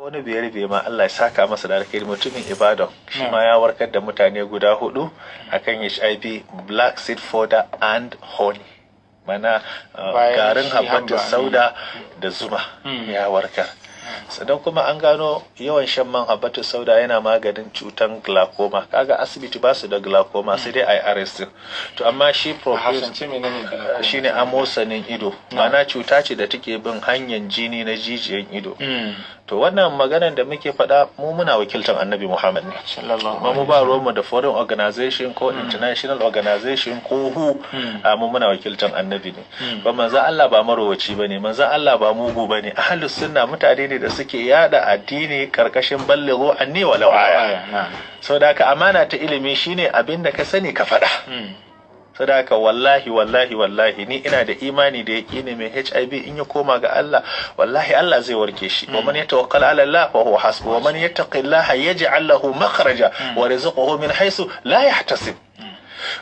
wani biyar bai ma Allah ya saka masa da alkhairi mutumin Ibadan shi ma ya warkar da mutane guda 4 akan HIV, black seed fodder and honey, mana garin habbatus sauda da zuma ya warkar. Sannan kuma an gano yawan shan man habbatus sauda yana maganin cutan glaucoma. Kaga asibiti ba su da glaucoma sai dai ai arrestin. To amma shi shine amosanin ido, mana cuta ce da take bin hanyar jini na jijiyan ido. To wannan maganar da muke faɗa mu muna wakiltar Annabi Muhammad ne sallallahu mu ba ruwanmu da foreign organization ko international organization ko mu muna wakiltar Annabi ne. Ba manzon Allah ba marowaci bane, manzon Allah ba mugu bane. Ahlus sunna mutane ne da suke yada addini karkashin ballighu anni walau aya. Saboda haka amana ta ilimi shine abin da ka sani ka faɗa. Sadaka wallahi ni ina da imani da yaqini mai HIV in ya koma ga Allah wallahi Allah zai warke shi. Wa man yatawakkal ala Allah fa huwa hasbu wa man yattaqillaha yaj'al lahu makhraja wa rizquhu min haythu la yahtasib.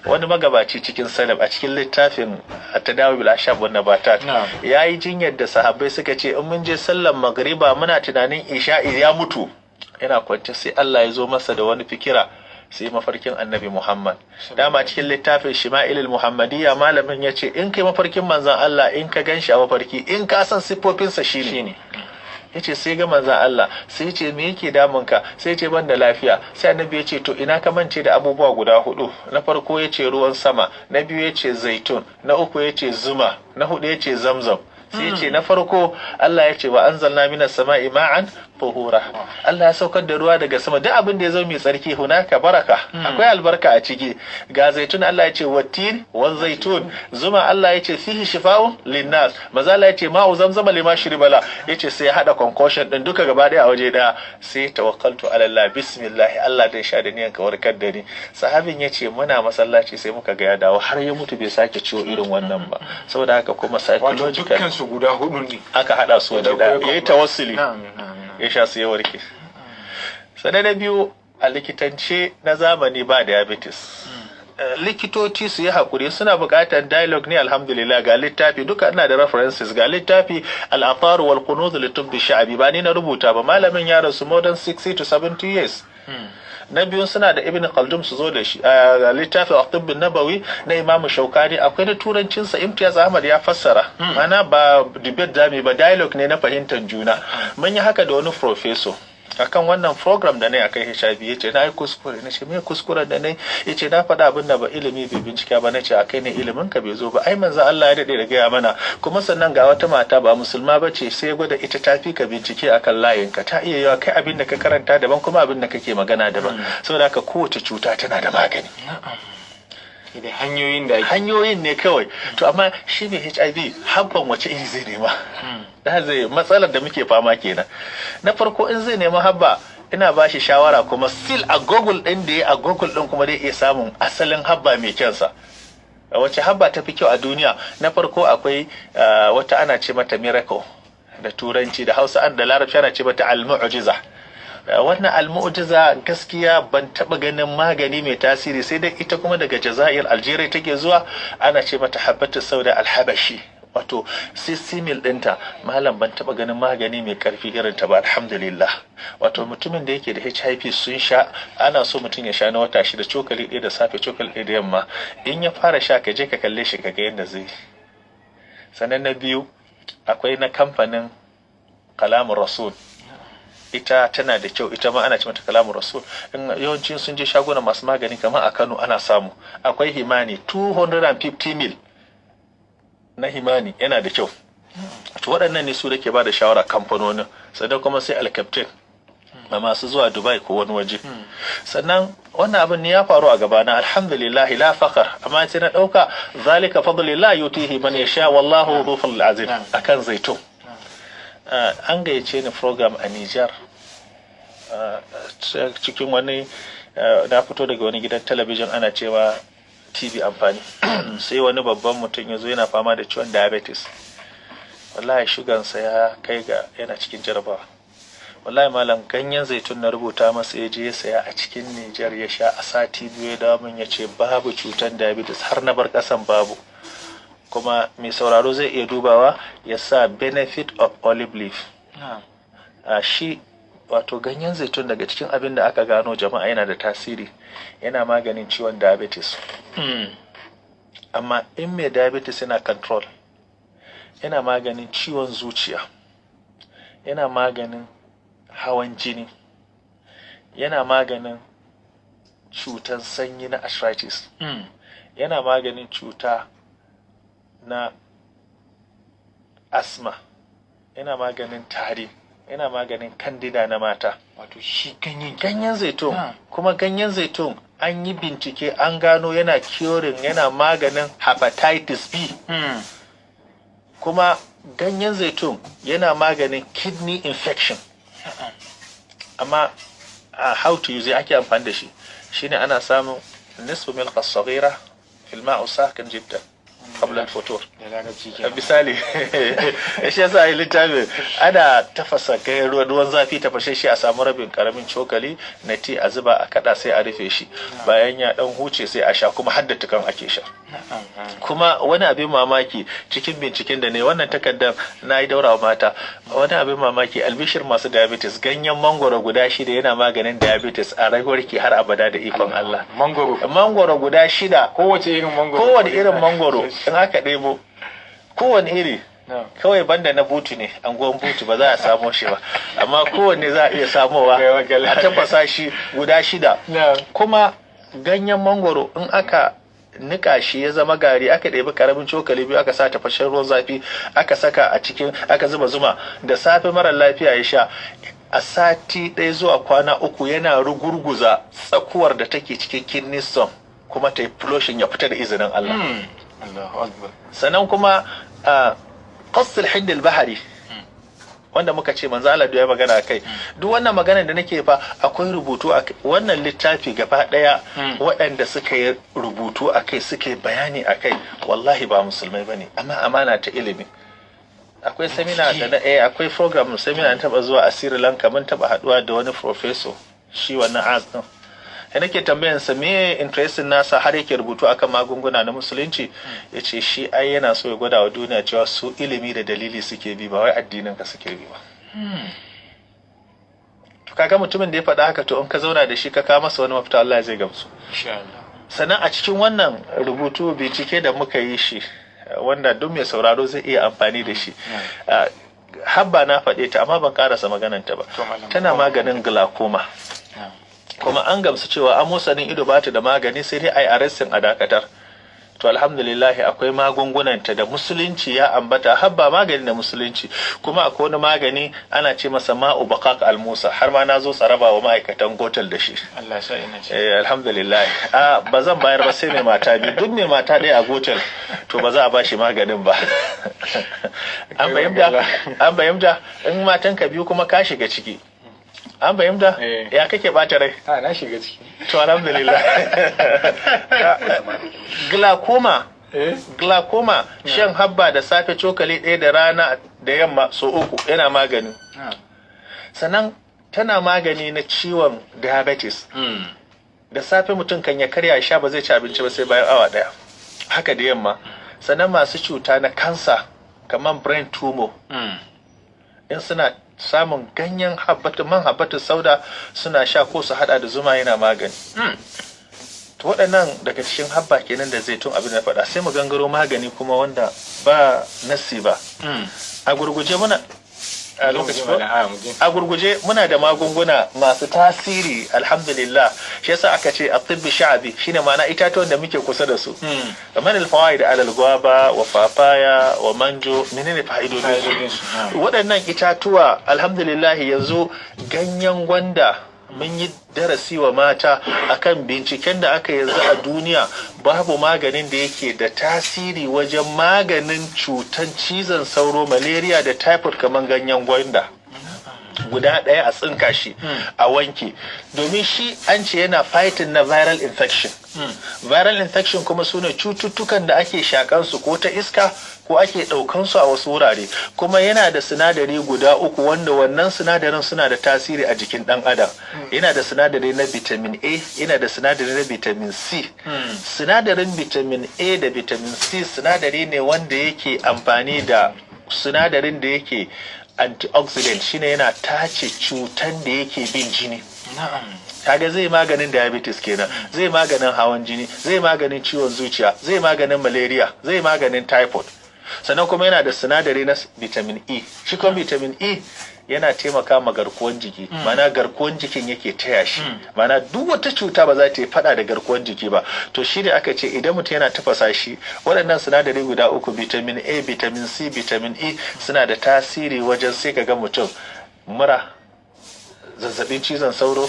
Wani magabaci cikin salaf a cikin littafin at-tadawi bil ashab wan nabatat yayi jinyar da sahabbai suka ce in mun je sallar magriba muna tunanin isha'i ya mutu, yana kwance sai Allah ya zo masa da wani fikira, sai mafarkin Annabi Muhammad. Dama cikin littafin Shima'ilul Muhammadiyya malamin ya ce in kai mafarkin manzon Allah in ka ganshi a mafarki in ka san siffofinsa shine. Yace sai ga manzon Allah sai ya ce me yake damun ka, sai ya ce ban da lafiya. Sai Annabi ya ce to ina ka mance da abubuwa guda 4. Na farko ya ce ruwan sama, na biyu ya ce zaitun, na uku ya ce zuma, na 4 ya ce zamzam. Sai ya ce na farko Allah ya ce wa anzalna minas sama'i ma'an tuhura. Allah ya saukar da ruwa daga sama, duk abin da ya zo mai tsarki hunaka baraka, akwai albarka a ciki. Ga zaitun Allah ya ce wattin wa zaitun, zuma Allah ya ce fihi shifa'un linnas, maza Allah ya ce ma'u zamzama lima shiribala. Yace sai ya hada concussion din duka gaba daya a waje daya, sai tawakkaltu ala Allah bismillah Allah dai sha da niyan ka warkar da ni. Sahabin yace muna masallaci sai muka ga ya dawo har ya mutu bai sake ciwo irin wannan ba. Saboda haka kuma psychological dukkan su guda 4 ne aka hada su waje daya, yayi tawassuli ya sha su ya warke. Sannan na biyu a likitance na zamani ba diabetes. Likitoci su yi haƙuri, suna buƙatar dialogue ne. Alhamdulillah ga littafi duka ina da references, ga littafi al-athar wal qunuz li tibbi sha'bi, ba ni na rubuta ba, malamin ya rasu more than 60 to 70 years. Na biyun suna da Ibn Khaldun su zo da shi a littafin At-Tibb an-Nabawi na Imam Shaukani, akwai da turancin sa Imtiyaz Ahmad ya fassara. Mana ba debate zami ba, dialogue ne na fahimtar juna. Mun yi haka da wani professor akan wannan program da nayi akai HIV. Yace na yi kuskure, nace me kuskuren da nayi? Yace na faɗa abin da ba ilimi bai bincika ba. Nace akai ne ilimin ka bai zo ba, ai manzo Allah ya dade da gaya mana, kuma sannan ga wata mata ba musulma bace sai gwada ita tafi ka bincike akan layin ka, ta iya yawa kai abin da ka karanta daban kuma abin da kake magana daban. Saboda haka kowace cuta tana da magani. da hanyoyin ne kawai. To amma shi mai HIV habban wace iri zai nema? Da zai matsalar da muke fama kenan. Na farko in zai nema habba ina ba shi shawara kuma still a Google din da a Google din kuma dai iya samun asalin habba mai kyansa. Wace habba ta fi kyau a duniya? Na farko akwai wata ana ce mata miracle da turanci, da Hausa da Larabci ana ce mata al-mu'jiza. Wannan al-mu'jiza gaskiya ban taba ganin magani mai tasiri, sai dai ita kuma daga Jazair Algeria take zuwa, ana ce mata habbatus sauda al-habashi, wato sisimil dinta malam ban taba ganin magani mai karfi irin ta ba alhamdulillah. Wato mutumin da yake da HIV sun sha, ana so mutum ya sha na wata 6, cokali ɗaya da safe cokali ɗaya da yamma. In ya fara sha ka je ka kalle shi ka ga yadda zai. Sannan na biyu akwai na kamfanin Kalamun Rasul, ita tana da kyau, ita ma ana ce mata Kalamun Rasul. In yawancin sun je shaguna masu magani kamar a Kano ana samu. Akwai Himani 250 mil na Himani yana da kyau. To waɗannan ne su da ke ba da shawara kamfanonin. Sannan kuma sai Al-Captain ma masu zuwa Dubai ko wani waje. Sannan wannan abin ne ya faru a gabana, alhamdulillah la fakar, amma sai na ɗauka zalika fadlillah yutihi man yasha wallahu dhu fadlil azim akan zaitun. An gayyace ni program a Nijar cikin wani na fito daga wani gidan talabijin ana cewa TV amfani. Sai wani babban mutum ya zo yana fama da ciwon diabetes, wallahi shugansa ya kai ga yana cikin jarabawa. Wallahi malam ganyen zaitun na rubuta masa ya je ya saya a cikin Nijar ya sha, a sati 2 ya dawo min ya ce babu cutar diabetes, har na bar kasan babu. Kuma mai sauraro zai iya dubawa ya sa benefit of olive leaf. Shi wato ganyen zaitun daga cikin abin da aka gano jama'a yana da tasiri, yana maganin ciwon diabetes. Amma in mai diabetes yana control, yana maganin ciwon zuciya, yana maganin hawan jini, yana maganin cutan sanyi na arthritis, yana maganin cuta na asma, yana maganin tari, yana maganin kandida na mata. Wato shi ganyen zaitun. Kuma ganyen zaitun an yi bincike an gano yana curing, yana maganin hepatitis B. Kuma ganyen zaitun yana maganin kidney infection. Amma how to use ake amfani da shi shine ana samun nisfu milqa saghira fil ma'a sakin jiddan qabla al-futur. Misali shi yasa yi littafin ana tafasa ruwan zafi tafashe shi a samu rabin karamin cokali na ti a zuba a kada sai a rufe shi, bayan ya dan huce sai a sha, kuma hadda tukan ake sha. Kuma wani abin mamaki cikin binciken da ne wannan takardar na yi daura mata, wani abin mamaki albishir masu diabetes, ganyen mangoro guda 6 yana maganin diabetes a rayuwarki har abada da ikon Allah. Mangoro guda 6, kowace irin mangoro, kowane irin mangoro in aka ɗebo kowane iri, kawai banda na butu ne, anguwan butu ba za a samo shi ba, amma kowanne za a iya samowa a tafasa shi guda 6. Kuma ganyen mangoro in aka nika shi ya zama gari, aka ɗebi karamin cokali 2 aka sa tafashen ruwan zafi aka saka a cikin, aka zuba zuma, da safe mara lafiya ya sha, a sati 1 zuwa kwana 3 yana rugurguza tsakuwar da take cikin kidney stone, kuma ta yi flushing ya fita da izinin Allah. Sannan kuma qasl hind al-bahari wanda muka ce manzo Allah ya magana akai, duk wannan maganar da nake fa akwai rubutu a wannan littafi gaba daya, waɗanda suka yi rubutu akai suke bayani akai wallahi ba musulmai bane, amma amana ta ilimi. Akwai seminar da akwai program seminar na taba zuwa a Sri Lanka, mun taba haduwa da wani professor shi wannan azin, nake tambayan sa me interestin nasa har yake rubutu akan magunguna na musulunci. Yace shi ai yana so ya gwada wa duniya cewa su ilimi da dalili suke bi, ba wai addinin ka suke bi ba. To kaga mutumin da ya faɗa haka, to in ka zauna da shi ka kawo masa wani mafita, Allah zai gamsu insha Allah. Sannan a cikin wannan rubutu bincike da muka yi shi, wanda duk mai sauraro zai iya amfani da shi, habba na faɗe ta amma ban karasa magananta ba, tana maganin glaucoma. Kuma an gamsu cewa amosanin ido ba ta da magani, sai dai ai arrestin a dakatar. To alhamdulillah akwai magungunanta da musulunci ya ambata, habba magani da musulunci. Kuma akwai wani magani ana ce masa ma'u baqaq al-musa, har ma nazo tsaraba wa ma'aikatan gotal da shi. Allah sa ina ce. Alhamdulillah. Ba zan bayar ba sai mai mata biyu, duk mai mata ɗaya a gotal to ba za a bashi maganin ba. An bayyana in matan ka biyu kuma ka shiga ciki. An fahimta? Ya kake bata rai? Na shiga ciki. To alhamdulillah. Glaucoma shan habba da safe cokali 1 da rana da yamma so 3 yana magani. Sannan tana magani na ciwon diabetes. Da safe mutum kan ya karya sha, ba zai ci abinci ba sai bayan awa 1. Haka da yamma. Sannan masu cuta na kansa kamar brain tumor, in suna samun ganyen man habbatus sauda suna sha ko su hada da zuma, yana magani. To waɗannan daga cikin habba kenan da zaitun abin da faɗa, sai mu gangaro magani kuma wanda ba nasi ba. A gurguje muna muna da magunguna masu tasiri alhamdulillah. Shi yasa aka ce at-tibbi sha'bi, shine ma'ana itatuwan da muke kusa da su. Kamar al-fawaid al-gwaba wa papaya wa manjo, menene fa'idodin su? Waɗannan itatuwa alhamdulillah yanzu ganyen gwanda mun yi darasi wa mata akan binciken da aka yanzu a duniya, babu maganin da yake da tasiri wajen maganin cutan cizon sauro, malaria da typhoid kamar ganyen gwanda. Guda ɗaya a tsinka shi a wanke, domin shi an ce yana fighting na viral infection. Viral infection kuma su ne cututtukan da ake shakansu ko ta iska ko ake ɗaukansu a wasu wurare, kuma yana da sinadari guda 3 wanda wannan sinadarin suna da tasiri a jikin ɗan adam. Yana da sinadari na vitamin A, yana da sinadari na vitamin C. Sinadarin vitamin A da vitamin C sinadari ne wanda yake amfani da sinadarin da yake antioxidant, shine yana tace cutan da yake bin jini. na'am Kaga zai maganin diabetes kenan, zai maganin hawan jini, zai maganin ciwon zuciya, zai maganin malaria, zai maganin typhoid. Sannan kuma yana da sinadari na vitamin E. Shi kuma vitamin E yana taimaka ma garkuwan jiki, mana garkuwan jikin yake taya shi, mana duk wata cuta ba za ta yi fada da garkuwan jiki ba. To shi ne aka ce idan mutum yana tafasa shi, waɗannan sinadari guda uku, vitamin A, vitamin C, vitamin E, suna da tasiri wajen sai ka ga mutum mura, zazzabin cizon sauro,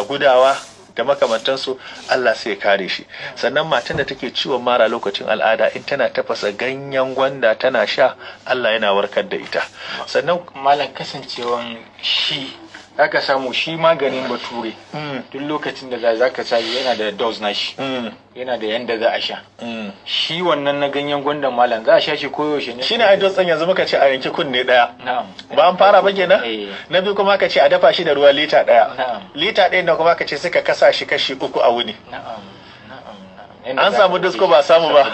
gudawa da makamantansu, Allah sai ya kare shi. Sannan matan da take ciwon mara lokacin al'ada, in tana tafasa ganyen gwanda tana sha, Allah yana warkar da ita. Sannan malam kasancewan shi aka samu shi maganin bature duk lokacin da za ka sa yana da dose na shi, yana da yanda za a sha. Shi wannan na ganyen gwandan malam za a sha shi koyaushe ne? shine ai dotsen yanzu muka ce a yanki kunne daya. Na'am. Ba an fara ba kenan? Na biyu kuma ka ce a dafa shi da ruwa lita daya. Na'am. Lita ɗaya da kuma ka ce suka kasa shi kashi 3 a wuni. Na'am. An samu disko ba samu ba.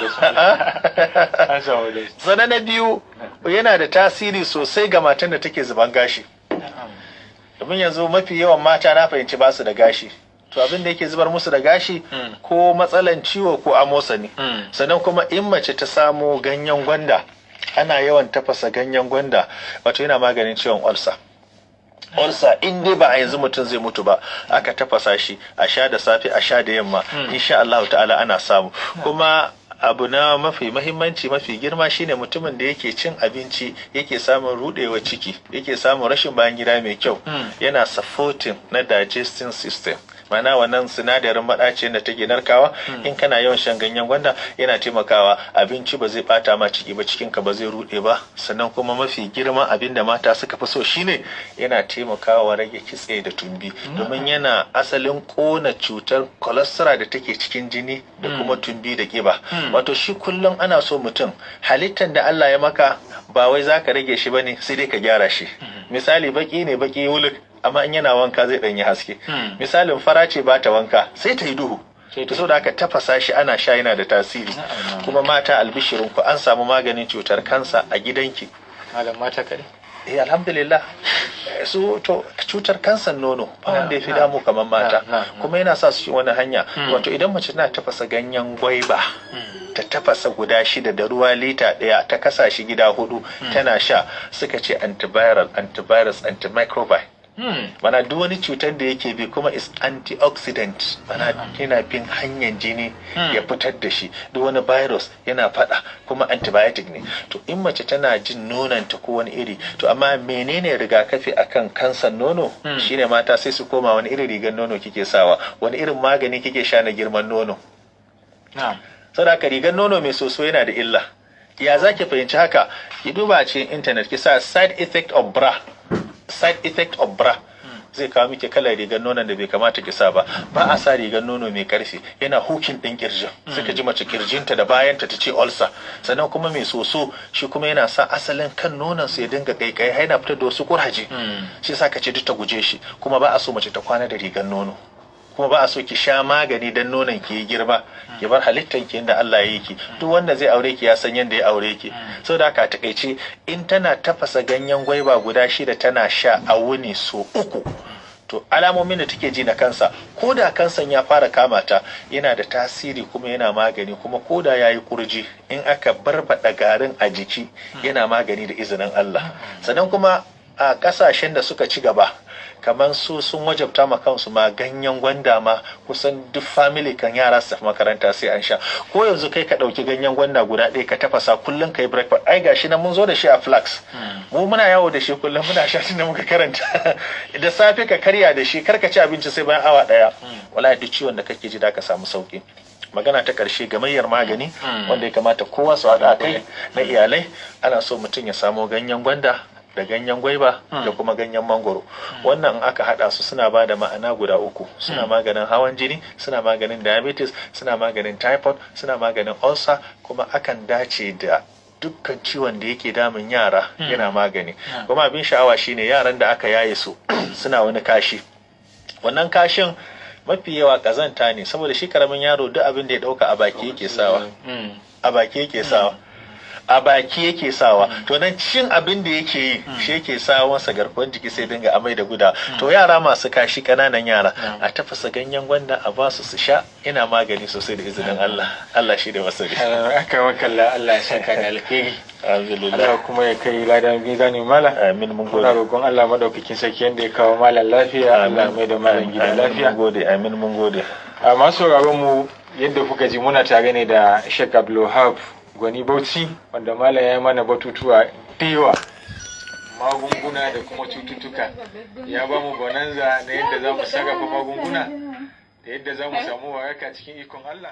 An samu disko. Sannan na biyu yana da tasiri sosai ga matan da take zuban gashi. Domin yanzu mafi yawan mata na fahimci ba su da gashi. To abin da yake zubar musu da gashi ko matsalan ciwo ko amosani. Sannan kuma in mace ta samo ganyen gwanda, ana yawan tafasa ganyen gwanda, wato yana maganin ciwon ulcer. Ulcer in dai ba a yanzu mutum zai mutu ba, aka tafasa shi a sha da safe a sha da yamma, insha Allah ta'ala ana samu. Kuma abu na mafi mahimmanci mafi girma shine mutumin da yake cin abinci yake samun rudewa ciki, yake samun rashin bayan gida mai kyau, yana supporting na digesting system, mana wannan sinadarin maɗaci da take narkawa. In kana yawan shan ganyen gwanda yana taimakawa abinci ba zai bata ma ciki ba, cikinka ba zai rude ba. Sannan kuma mafi girma abin da mata suka fi so shine yana taimakawa rage kitse da tumbi, domin yana asalin kona cutar cholesterol da take cikin jini da kuma tumbi da kiba. Wato shi kullum ana so mutum, halittar da Allah ya maka ba wai zaka rage shi bane, sai dai ka gyara shi. Misali baki ne baki wuluk, amma in yana wanka zai ɗanyi haske. Misalin fara ce ba ta wanka sai ta yi duhu. To so da aka tafasa shi ana sha yana da tasiri. Kuma mata albishirinku, an samu maganin cutar kansa a gidanki. Malam mata kare? Alhamdulillah. Su to cutar kansan nono ba wanda ya fi damu kamar mata, kuma yana sa su wani hanya. Wato idan mace tana tafasa ganyen gwaiba, ta tafasa guda 6 da ruwa lita 1, ta kasa shi gida 4 tana sha, suka ce antiviral, antivirus, antimicrobial. Mana duk wani cutar da yake bi kuma is antioxidant, mana yana bin hanyar jini ya fitar da shi. Duk wani virus yana fada, kuma antibiotic ne. To in mace tana jin nonanta ko wani iri, to amma menene rigakafi akan kansan nono? Shine mata sai su koma wani irin rigar nono kike sawa, wani irin magani kike sha na girman nono. Saboda rigar nono mai soso yana da illa. Ya zaki fahimci haka? Ki duba a cikin internet ki sa side effect of bra. Side effect of bra zai kawo miki kalar rigar nonon da bai kamata ki sa ba. Ba a sa rigar nono mai karfi, yana hukin din kirjin. Suka ji mace kirjinta da bayanta ta ce ulcer. Sannan kuma mai soso shi kuma yana sa asalin kan nonon su ya dinga kaikai, yana fitar da wasu kuraje. Shi yasa ka ce duk ta guje shi. Kuma ba a so mace ta kwana da rigar nono. Kuma ba a so ki sha magani dan nonon ki yi girma, ki bar halittan ki inda Allah ya yi ki. Duk wanda zai aure ki ya san yanda ya aure ki. Saboda haka takeice, in tana tafasa ganyen gwaiba guda 6 tana sha a wuni so 3, to alamomin da take ji na kansa, ko da kansan ya fara kama ta, yana da tasiri kuma yana magani. Kuma ko da yayi kurji, in aka barbada garin a jiki yana magani da izinin Allah. Sannan kuma a kasashen da suka ci gaba, kamar su sun wajabta ma kansu ma ganyen gwanda ma kusan duk family kan yara su tafi makaranta sai an sha. Ko yanzu kai ka dauki ganyen gwanda guda ɗaya ka tafasa kullum kai breakfast, ai gashi nan mun zo da shi a flax, mu muna yawo da shi kullum, muna sha tun da muka karanta. Da safe ka karya da shi, kar ka ci abinci sai bayan awa 1. Wallahi duk ciwon da kake ji da ka samu sauki. Magana ta ƙarshe, gamayyar magani wanda ya kamata kowa su haɗa kai na iyalai, ana so mutum ya samo ganyen gwanda da ganyen gwaiba da kuma ganyen mangoro. Wannan aka hada su suna ba da ma'ana guda 3. Suna maganin hawan jini, suna maganin diabetes, suna maganin typhoid, suna maganin ulcer, kuma akan dace da dukkan ciwon da yake damun yara yana magani. Kuma abin sha'awa shine yaran da aka yaye su suna wani kashi. Wannan kashin mafi yawa kazanta ne, saboda shi karamin yaro duk abin da ya dauka a baki yake sawa. A baki yake sawa. a baki yake sawa, to nan cin abin da yake yi shi yake sa masa garkuwar jiki sai dinga amai da guda. To yara masu kashi kananan yara a tafasa ganyen gwanda a basu su sha, ina magani sosai da izinin Allah. Allah shi da masari. Aka wakalla, Allah ya saka da alheri. Allah kuma ya kai ladan gani mala. Amin, mun gode. Muna roƙon Allah madaukakin sarki yanda ya kawo malam lafiya, Allah mai da malam gida lafiya. Mun gode, amin, mun gode. A masu sauraron mu yadda kuka ji muna tare ne da Sheikh Abdulwahab Gwani Bauchi, wanda malam ya yi mana batutuwa da yawa, magunguna da kuma cututtuka. Ya ba mu bonanza na yadda za mu sarrafa magunguna da yadda za mu samu waraka cikin ikon Allah.